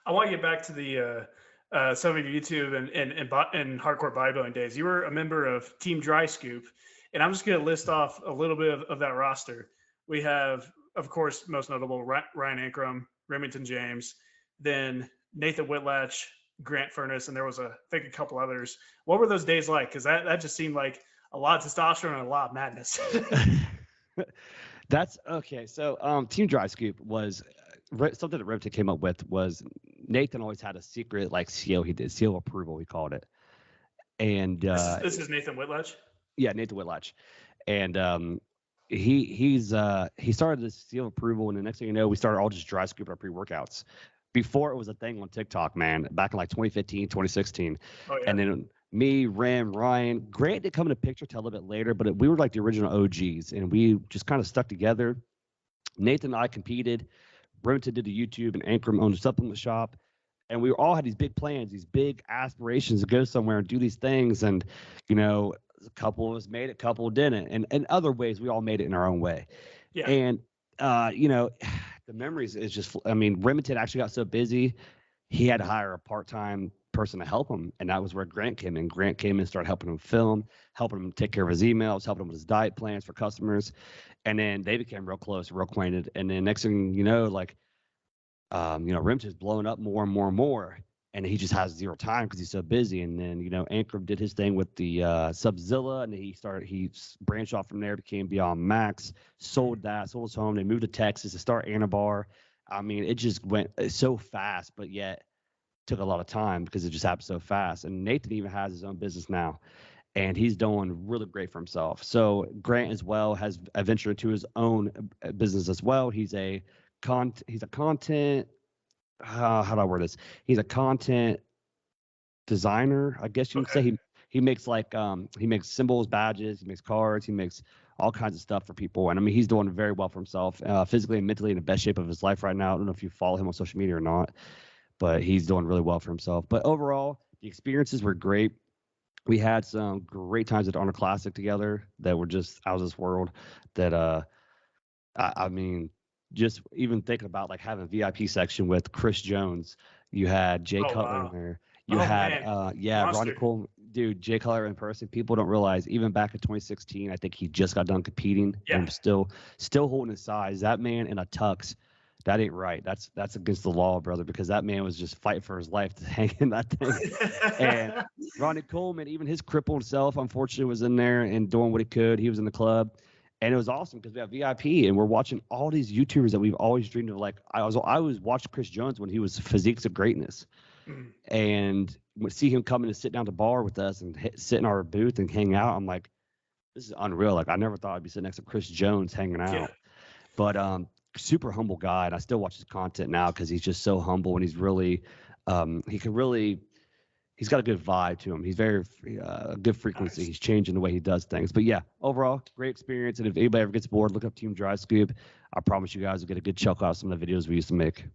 I want to get back to the some of your YouTube and hardcore bodybuilding days. You were a member of Team Dry Scoop, and I'm just going to list off a little bit of that roster. We have, of course, most notable Ryan Ankrom, Remington James, then Nathan Whitlach, Grant Furness, and there was I think a couple others. What were those days like? Because that just seemed like a lot of testosterone and a lot of madness. That's okay. So, Team Dry Scoop was something that Remington came up with. Was Nathan always had a secret like seal he did, seal of approval we called it, and This is Nathan Whitlach. yeah, Nathan Whitlach, and he started this seal of approval, and the next thing you know, we started all just dry scooping our pre-workouts. Before it was a thing on TikTok, man, back in like 2015, 2016. Oh, yeah. And then me, Ryan, Grant did come in the picture till a little bit later, but we were like the original OGs, and we just kind of stuck together. Nathan and I competed. Remington did the YouTube, and Ankrom owned a supplement shop. And we all had these big plans, these big aspirations to go somewhere and do these things. And, you know, a couple of us made it, a couple didn't. And in other ways, we all made it in our own way. Yeah. And, you know, the memories is just, I mean, Remington actually got so busy, he had to hire a part-time person to help him. And that was where Grant came in. Grant came in and started helping him film, helping him take care of his emails, helping him with his diet plans for customers. And then they became real close, real acquainted. And then next thing you know, like, you know, Remington's blowing up more and more and more. And he just has zero time because he's so busy. And then, you know, Ankrom did his thing with the Subzilla, and he branched off from there, became Beyond Max, sold his home. They moved to Texas to start Anabar. I mean, it just went so fast, but yet took a lot of time because it just happened so fast. And Nathan even has his own business now, and he's doing really great for himself. So Grant as well has ventured into his own business as well. He's a content. How do I word this? He's a content designer, I guess you would say. He makes like he makes symbols, badges, he makes cards, he makes all kinds of stuff for people. And I mean, he's doing very well for himself, physically and mentally in the best shape of his life right now. I don't know if you follow him on social media or not, but he's doing really well for himself. But overall, the experiences were great. We had some great times at Honor Classic together that were just out of this world. That I mean, just even thinking about like having a VIP section with Chris Jones, you had Jay Cutler in there. You had Ronnie Cole, dude, Jay Cutler in person. People don't realize even back in 2016, I think he just got done competing and still holding his size. That man in a tux, that ain't right. That's against the law, brother, because that man was just fighting for his life to hang in that thing. And Ronnie Coleman, even his crippled self, unfortunately, was in there and doing what he could. He was in the club. And it was awesome because we have VIP and we're watching all these YouTubers that we've always dreamed of. Like I was watching Chris Jones when he was Physiques of Greatness, and would see him coming to sit down to bar with us and sit in our booth and hang out. I'm like, this is unreal. Like I never thought I'd be sitting next to Chris Jones hanging out. Yeah. But super humble guy, and I still watch his content now because he's just so humble and he's really he's got a good vibe to him. He's very good frequency. Nice. He's changing the way he does things. But yeah, overall, great experience. And if anybody ever gets bored, look up Team Dry Scoop. I promise you guys will get a good chuckle out of some of the videos we used to make.